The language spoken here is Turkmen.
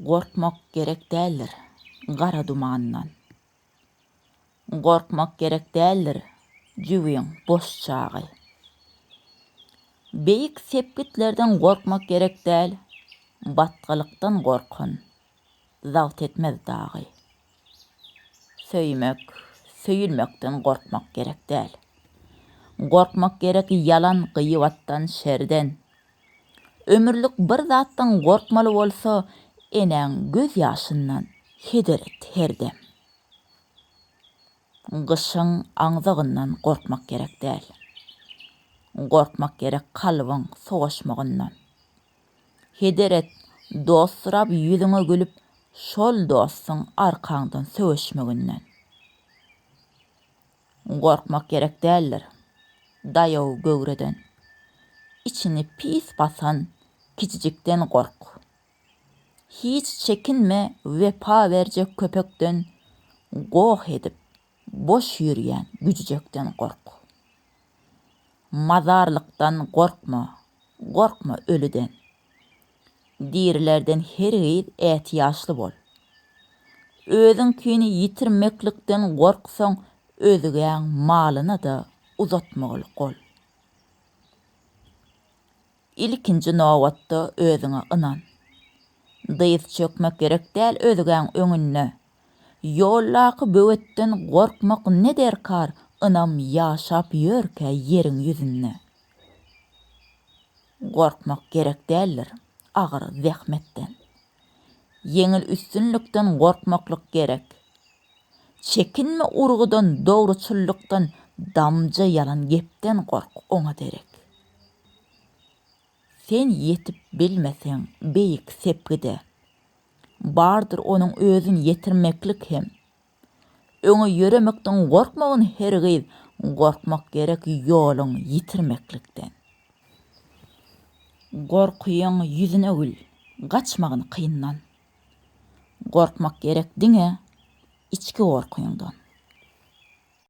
Korkmak gerek däldir gara dumandan. Korkmak gerek däldir jübüň boş çagy. Beýik sepgitlerden korkmak gerek däl, batgalykdan korkan zawt etmez dagy. Söýmek, söýülmekden korkmak gerek däl. Korkmak gerek yalan gıýbatdan, şerden. Ömürlük bir zatdan korkmaly bolsa, eneň göz ýaşyndan hederet herdem. Gyşyň aňzagyndan korkmak gerek däl. Korkmak gerek kalbyň sogaşmagyndan. Hederet dosturap ýüzüňe gülüp, şol dostuň arkaňdan söweşmeginden. Korkmak gerek däldir daýaw göwreden. İçini pis basan kiçijikden kork. Hiç çekinme wepa berjek köpekden, goh edip boş ýürýän güjüjekden kork. Mazarlykdan korkma, korkma ölüden. Dirilerden hergiz ätiýaşly bol. Özüňkini ýitirmeklikden korksaň, özüňiň malyna da uzatmagylyk bol. İlkinji nowatda özüňe inan. Dyz çökmek gerek däl özüňiň öňünde. Ýollaky böwetden korkmak ne derkar, ynam ýaşap ýörkä ýeriň ýüzünde. Korkmak gerek däldir agyr zähmetden. Yeňil üstünlükden korkmaklyk gerek. Çekinme urgudan, dogruçullukdan, damja yalan gepden kork oňa derek. Sen yetip bilmeseň beýik sepgide, bardyr onuň özün yetirmeklik hem. Öňe ýöremekden korkmagyn hergiz, korkmak gerek ýoluň ýitirmeklikden. Gorkuýaň ýüzüne gül, gaçmagyn kyndan. Korkmak gerek diňe içki gorkuýundan.